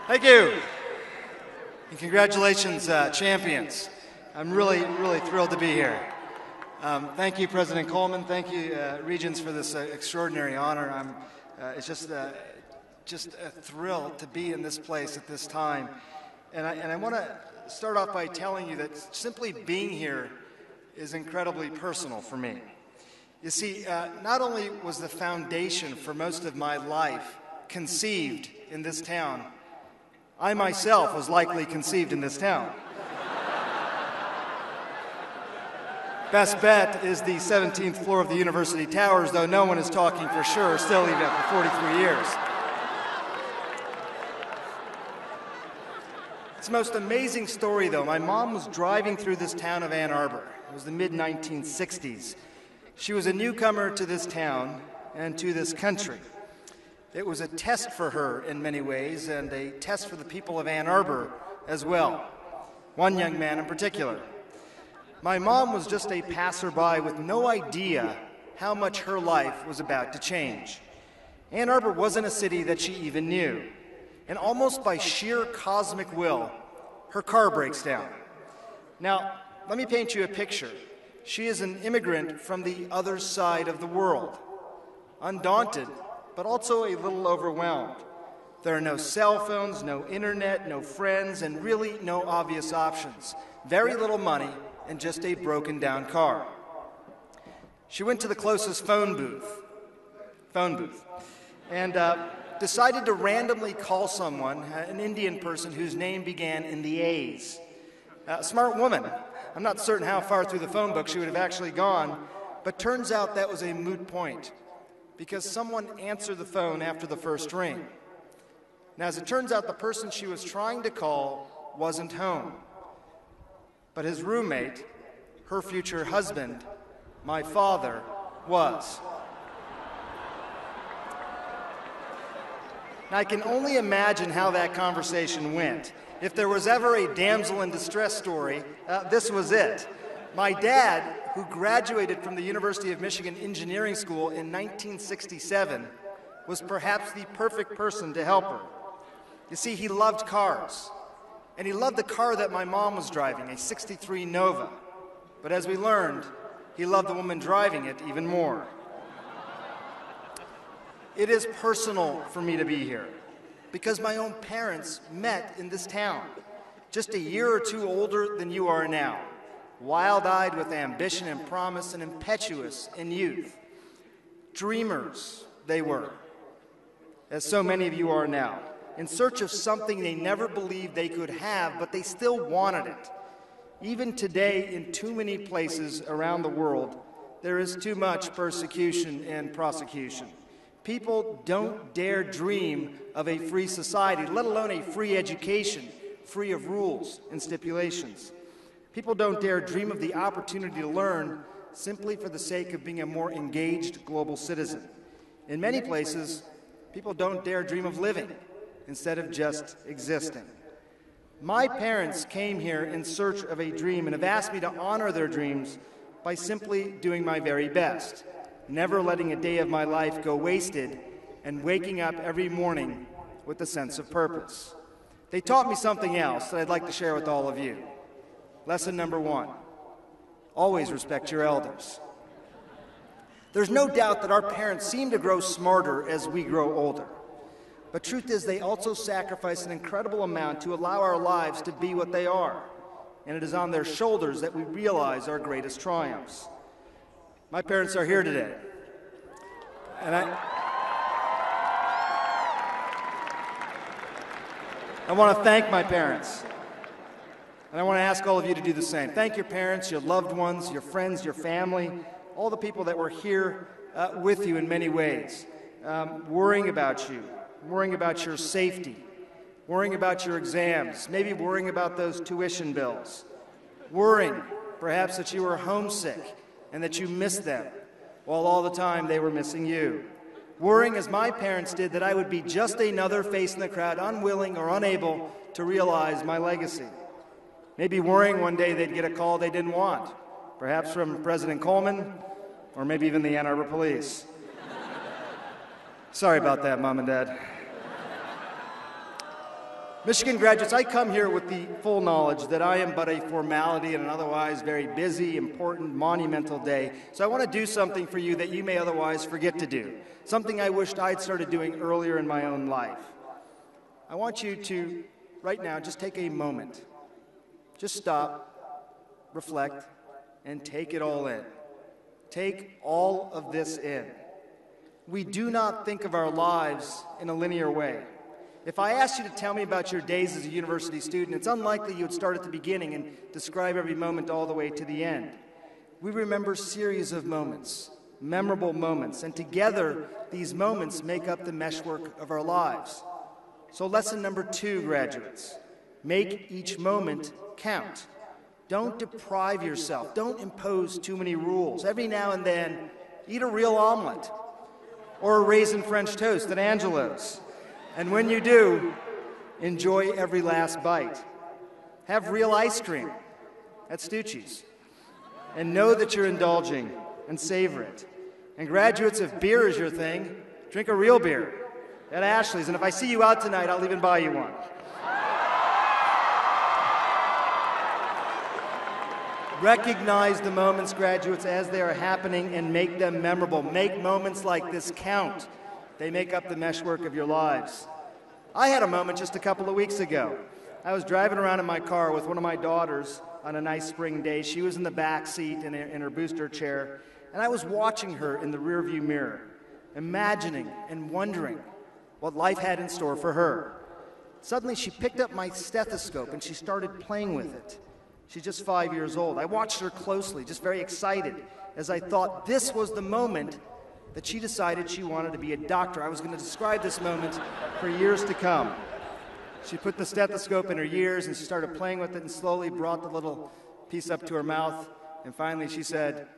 Thank you. And congratulations, champions. I'm really thrilled to be here. Thank you, President Coleman. Thank you, Regents, for this extraordinary honor. It's just a thrill to be in this place at this time. And I want to start off by telling you that simply being here is incredibly personal for me. You see, not only was the foundation for most of my life conceived in this town, I myself was likely conceived in this town. Best bet is the 17th floor of the University Towers, though no one is talking for sure, still even after 43 years. It's the most amazing story, though. My mom was driving through this town of Ann Arbor. It was the mid-1960s. She was a newcomer to this town and to this country. It was a test for her in many ways, and a test for the people of Ann Arbor as well. One young man in particular. My mom was just a passerby with no idea how much her life was about to change. Ann Arbor wasn't a city that she even knew. And almost by sheer cosmic will, her car breaks down. Now, let me paint you a picture. She is an immigrant from the other side of the world, undaunted, but also a little overwhelmed. There are no cell phones, no internet, no friends, and really no obvious options. Very little money and just a broken down car. She went to the closest phone booth, and decided to randomly call someone, an Indian person whose name began in the A's. Smart woman. I'm not certain how far through the phone book she would have actually gone, but turns out that was a moot point, because someone answered the phone after the first ring. Now, as it turns out, the person she was trying to call wasn't home, but his roommate, her future husband, my father, was. Now, I can only imagine how that conversation went. If there was ever a damsel in distress story, this was it. My dad, who graduated from the University of Michigan Engineering School in 1967, was perhaps the perfect person to help her. You see, he loved cars, and he loved the car that my mom was driving, a '63 Nova. But as we learned, he loved the woman driving it even more. It is personal for me to be here because my own parents met in this town, just a year or two older than you are now, wild-eyed with ambition and promise and impetuous in youth. Dreamers they were, as so many of you are now, in search of something they never believed they could have, but they still wanted it. Even today, in too many places around the world, there is too much persecution and prosecution. People don't dare dream of a free society, let alone a free education, free of rules and stipulations. People don't dare dream of the opportunity to learn simply for the sake of being a more engaged global citizen. In many places, people don't dare dream of living instead of just existing. My parents came here in search of a dream and have asked me to honor their dreams by simply doing my very best, never letting a day of my life go wasted, and waking up every morning with a sense of purpose. They taught me something else that I'd like to share with all of you. Lesson number 1, always respect your elders. There's no doubt that our parents seem to grow smarter as we grow older. But truth is, they also sacrifice an incredible amount to allow our lives to be what they are. And it is on their shoulders that we realize our greatest triumphs. My parents are here today, and I want to thank my parents, and I want to ask all of you to do the same. Thank your parents, your loved ones, your friends, your family, all the people that were here with you in many ways, worrying about you, worrying about your safety, worrying about your exams, maybe worrying about those tuition bills, worrying perhaps that you were homesick and that you missed them, while all the time they were missing you. Worrying, as my parents did, that I would be just another face in the crowd, unwilling or unable to realize my legacy. Maybe worrying one day they'd get a call they didn't want, perhaps from President Coleman, or maybe even the Ann Arbor Police. Sorry about that, Mom and Dad. Michigan graduates, I come here with the full knowledge that I am but a formality in an otherwise very busy, important, monumental day. So I want to do something for you that you may otherwise forget to do, something I wished I'd started doing earlier in my own life. I want you to, right now, just take a moment. Just stop, reflect, and take it all in. Take all of this in. We do not think of our lives in a linear way. If I asked you to tell me about your days as a university student, it's unlikely you would start at the beginning and describe every moment all the way to the end. We remember series of moments, memorable moments, and together these moments make up the meshwork of our lives. So lesson number 2, graduates, make each moment count. Don't deprive yourself. Don't impose too many rules. Every now and then, eat a real omelet or a raisin French toast at Angelo's. And when you do, enjoy every last bite. Have real ice cream at Stucci's. And know that you're indulging and savor it. And graduates, if beer is your thing, drink a real beer at Ashley's. And if I see you out tonight, I'll even buy you one. Recognize the moments, graduates, as they are happening and make them memorable. Make moments like this count. They make up the meshwork of your lives. I had a moment just a couple of weeks ago. I was driving around in my car with one of my daughters on a nice spring day. She was in the back seat in her booster chair, and I was watching her in the rearview mirror, imagining and wondering what life had in store for her. Suddenly, she picked up my stethoscope and she started playing with it. She's just 5 years old. I watched her closely, just very excited, as I thought this was the moment that she decided she wanted to be a doctor. I was going to describe this moment for years to come. She put the stethoscope in her ears and she started playing with it and slowly brought the little piece up to her mouth. And finally she said,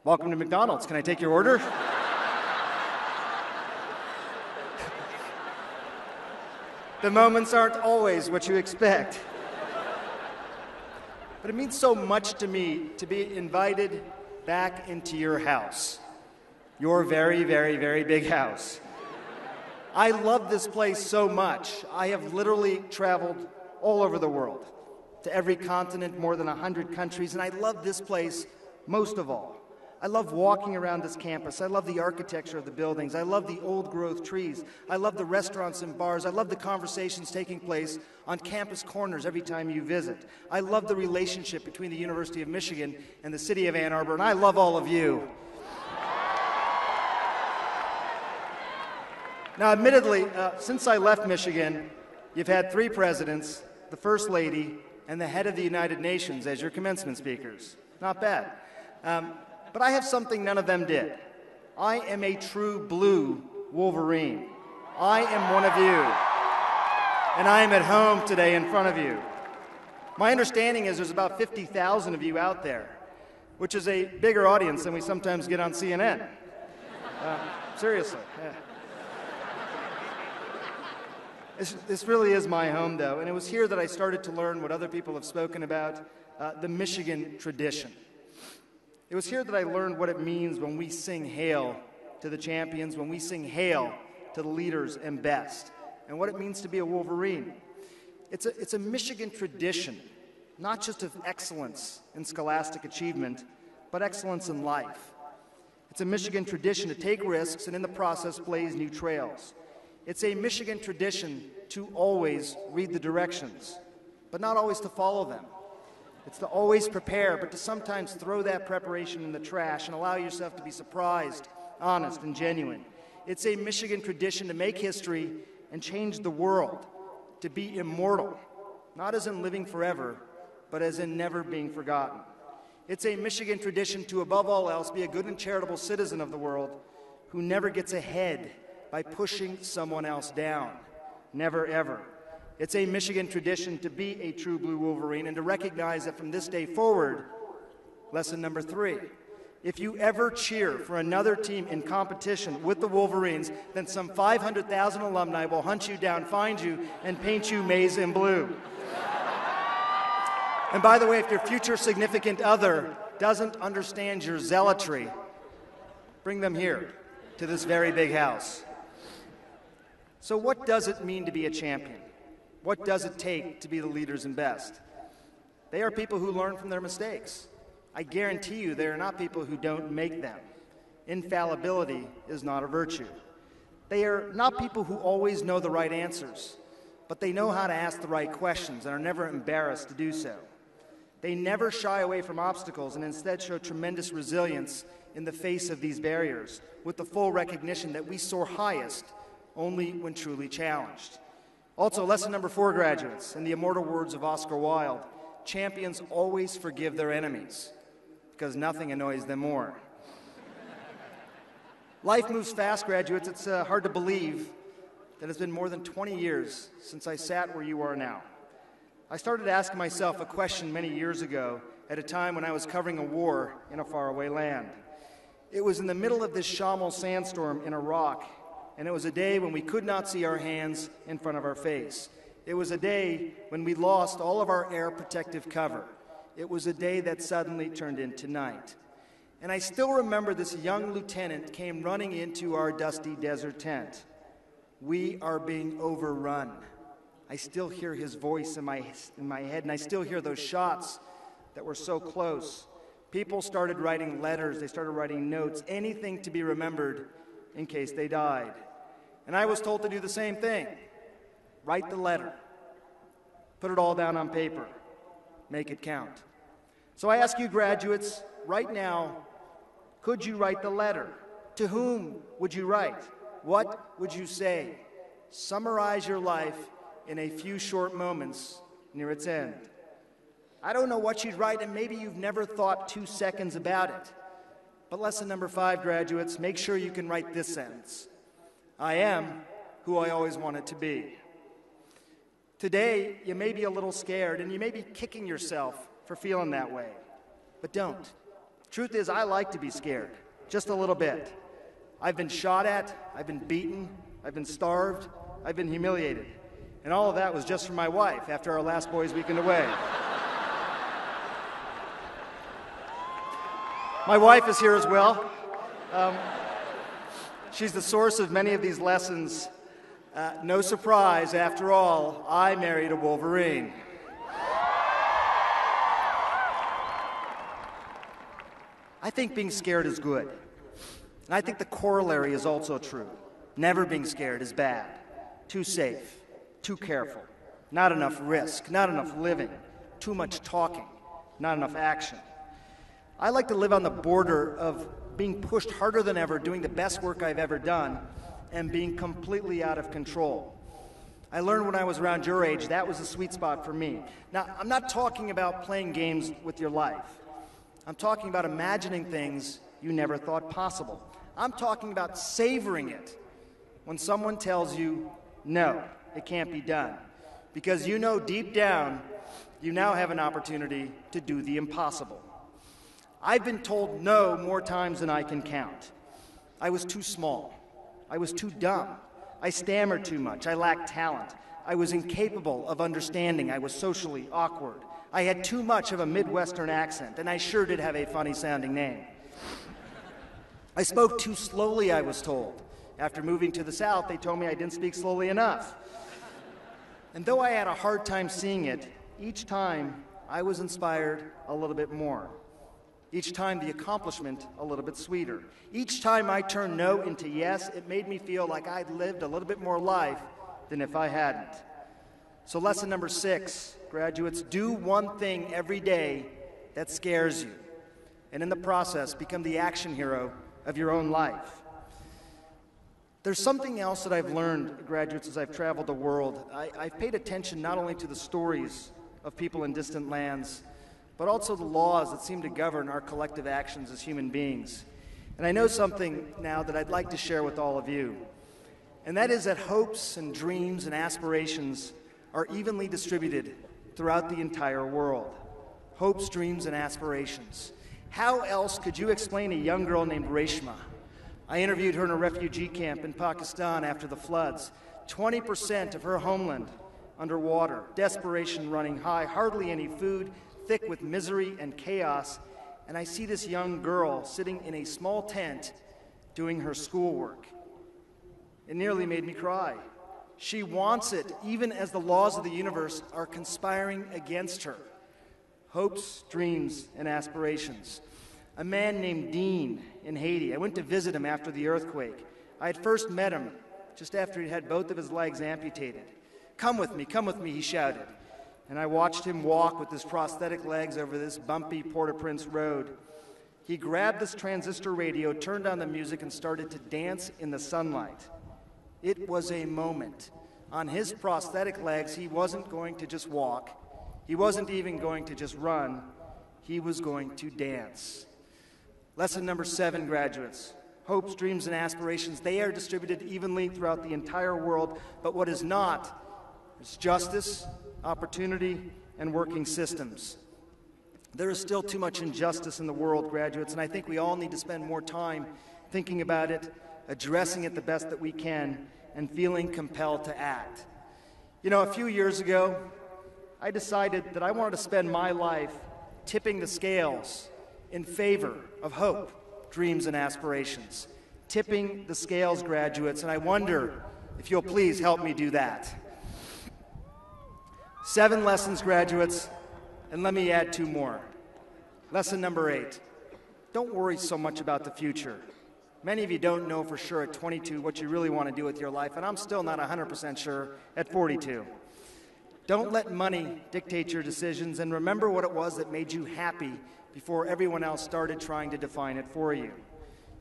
"Welcome to McDonald's. Can I take your order?" The moments aren't always what you expect. But it means so much to me to be invited back into your house. Your very, very, very big house. I love this place so much. I have literally traveled all over the world, to every continent, more than 100 countries, and I love this place most of all. I love walking around this campus. I love the architecture of the buildings. I love the old-growth trees. I love the restaurants and bars. I love the conversations taking place on campus corners every time you visit. I love the relationship between the University of Michigan and the city of Ann Arbor, and I love all of you. Now, admittedly, since I left Michigan, you've had 3 presidents, the First Lady, and the head of the United Nations as your commencement speakers. Not bad. But I have something none of them did. I am a true blue Wolverine. I am one of you. And I am at home today in front of you. My understanding is there's about 50,000 of you out there, which is a bigger audience than we sometimes get on CNN. Seriously. Yeah. This really is my home, though, and it was here that I started to learn what other people have spoken about, the Michigan tradition. It was here that I learned what it means when we sing hail to the champions, when we sing hail to the leaders and best, and what it means to be a Wolverine. It's a Michigan tradition, not just of excellence in scholastic achievement, but excellence in life. It's a Michigan tradition to take risks and in the process blaze new trails. It's a Michigan tradition to always read the directions, but not always to follow them. It's to always prepare, but to sometimes throw that preparation in the trash and allow yourself to be surprised, honest, and genuine. It's a Michigan tradition to make history and change the world, to be immortal, not as in living forever, but as in never being forgotten. It's a Michigan tradition to, above all else, be a good and charitable citizen of the world who never gets ahead by pushing someone else down. Never, ever. It's a Michigan tradition to be a true blue Wolverine and to recognize that from this day forward, lesson number 3, if you ever cheer for another team in competition with the Wolverines, then some 500,000 alumni will hunt you down, find you, and paint you maize and blue. And by the way, if your future significant other doesn't understand your zealotry, bring them here to this very big house. So what does it mean to be a champion? What does it take to be the leaders and best? They are people who learn from their mistakes. I guarantee you they are not people who don't make them. Infallibility is not a virtue. They are not people who always know the right answers, but they know how to ask the right questions and are never embarrassed to do so. They never shy away from obstacles and instead show tremendous resilience in the face of these barriers, with the full recognition that we soar highest only when truly challenged. Also, lesson number 4, graduates, in the immortal words of Oscar Wilde, champions always forgive their enemies, because nothing annoys them more. Life moves fast, graduates. It's hard to believe that it's been more than 20 years since I sat where you are now. I started asking myself a question many years ago at a time when I was covering a war in a faraway land. It was in the middle of this Shamil sandstorm in Iraq, and it was a day when we could not see our hands in front of our face. It was a day when we lost all of our air protective cover. It was a day that suddenly turned into night. And I still remember this young lieutenant came running into our dusty desert tent. We are being overrun. I still hear his voice in my head, and I still hear those shots that were so close. People started writing letters, they started writing notes, anything to be remembered in case they died. And I was told to do the same thing. Write the letter. Put it all down on paper. Make it count. So I ask you, graduates, right now, could you write the letter? To whom would you write? What would you say? Summarize your life in a few short moments near its end. I don't know what you'd write, and maybe you've never thought 2 seconds about it. But lesson number 5, graduates, make sure you can write this sentence. I am who I always wanted to be. Today, you may be a little scared, and you may be kicking yourself for feeling that way. But don't. Truth is, I like to be scared, just a little bit. I've been shot at, I've been beaten, I've been starved, I've been humiliated. And all of that was just from my wife after our last boys' weekend away. My wife is here as well. She's the source of many of these lessons. No surprise, after all, I married a Wolverine. I think being scared is good. And I think the corollary is also true. Never being scared is bad. Too safe, too careful, not enough risk, not enough living, too much talking, not enough action. I like to live on the border of being pushed harder than ever, doing the best work I've ever done, and being completely out of control. I learned when I was around your age that was the sweet spot for me. Now, I'm not talking about playing games with your life. I'm talking about imagining things you never thought possible. I'm talking about savoring it when someone tells you, no, it can't be done. Because you know deep down, you now have an opportunity to do the impossible. I've been told no more times than I can count. I was too small. I was too dumb. I stammered too much. I lacked talent. I was incapable of understanding. I was socially awkward. I had too much of a Midwestern accent, and I sure did have a funny-sounding name. I spoke too slowly, I was told. After moving to the South, they told me I didn't speak slowly enough. And though I had a hard time seeing it, each time I was inspired a little bit more. Each time the accomplishment a little bit sweeter. Each time I turned no into yes, it made me feel like I'd lived a little bit more life than if I hadn't. So lesson number 6, graduates, do one thing every day that scares you. And in the process, become the action hero of your own life. There's something else that I've learned, graduates, as I've traveled the world. I've paid attention not only to the stories of people in distant lands, but also the laws that seem to govern our collective actions as human beings. And I know something now that I'd like to share with all of you, and that is that hopes and dreams and aspirations are evenly distributed throughout the entire world. Hopes, dreams, and aspirations. How else could you explain a young girl named Reshma? I interviewed her in a refugee camp in Pakistan after the floods. 20% of her homeland underwater, desperation running high, hardly any food, thick with misery and chaos. And I see this young girl sitting in a small tent doing her schoolwork. It nearly made me cry. She wants it, even as the laws of the universe are conspiring against her. Hopes, dreams, and aspirations. A man named Dean in Haiti. I went to visit him after the earthquake. I had first met him just after he'd had both of his legs amputated. Come with me, he shouted. And I watched him walk with his prosthetic legs over this bumpy Port-au-Prince road. He grabbed this transistor radio, turned on the music, and started to dance in the sunlight. It was a moment. On his prosthetic legs, he wasn't going to just walk. He wasn't even going to just run. He was going to dance. Lesson number 7, graduates. Hopes, dreams, and aspirations, they are distributed evenly throughout the entire world, but what is not is justice, opportunity, and working systems. There is still too much injustice in the world, graduates, and I think we all need to spend more time thinking about it, addressing it the best that we can, and feeling compelled to act. You know, a few years ago, I decided that I wanted to spend my life tipping the scales in favor of hope, dreams, and aspirations. Tipping the scales, graduates, and I wonder if you'll please help me do that. 7 lessons, graduates, and let me add 2 more. Lesson number 8, don't worry so much about the future. Many of you don't know for sure at 22 what you really want to do with your life, and I'm still not 100% sure at 42. Don't let money dictate your decisions, and remember what it was that made you happy before everyone else started trying to define it for you.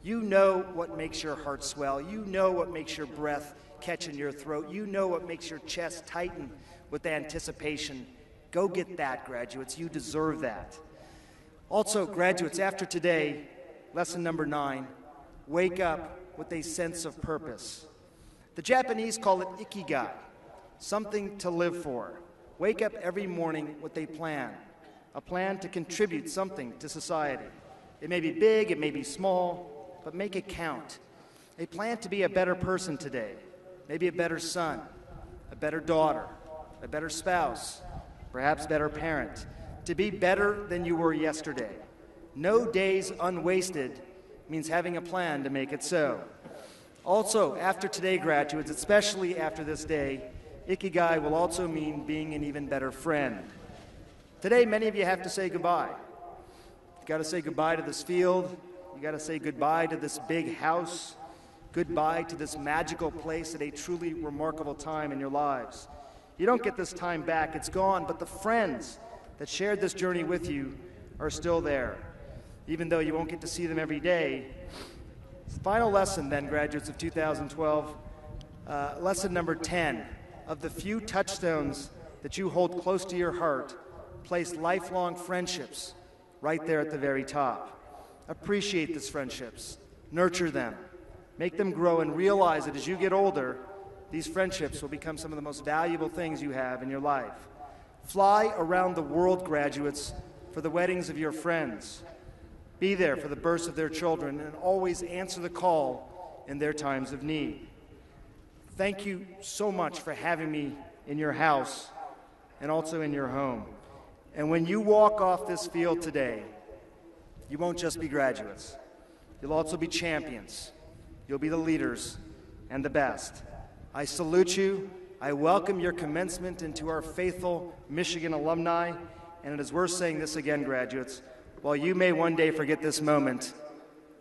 You know what makes your heart swell. You know what makes your breath catch in your throat. You know what makes your chest tighten with anticipation. Go get that, graduates. You deserve that. Also, graduates, after today, lesson number 9, wake up with a sense of purpose. The Japanese call it ikigai, something to live for. Wake up every morning with a plan to contribute something to society. It may be big, it may be small, but make it count. A plan to be a better person today, maybe a better son, a better daughter, a better spouse, perhaps better parent, to be better than you were yesterday. No days unwasted means having a plan to make it so. Also, after today, graduates, especially after this day, ikigai will also mean being an even better friend. Today, many of you have to say goodbye. You've got to say goodbye to this field. You've got to say goodbye to this big house. Goodbye to this magical place at a truly remarkable time in your lives. You don't get this time back. It's gone, but the friends that shared this journey with you are still there, even though you won't get to see them every day. Final lesson, then, graduates of 2012, lesson number 10. Of the few touchstones that you hold close to your heart, place lifelong friendships right there at the very top. Appreciate these friendships. Nurture them. Make them grow, and realize that as you get older, these friendships will become some of the most valuable things you have in your life. Fly around the world, graduates, for the weddings of your friends. Be there for the births of their children, and always answer the call in their times of need. Thank you so much for having me in your house and also in your home. And when you walk off this field today, you won't just be graduates. You'll also be champions. You'll be the leaders and the best. I salute you. I welcome your commencement into our faithful Michigan alumni. And it is worth saying this again, graduates. While you may one day forget this moment,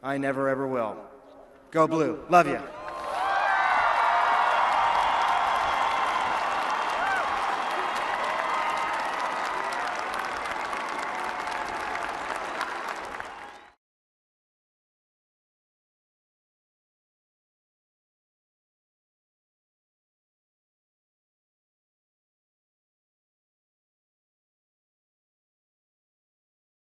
I never ever will. Go Blue. Love you.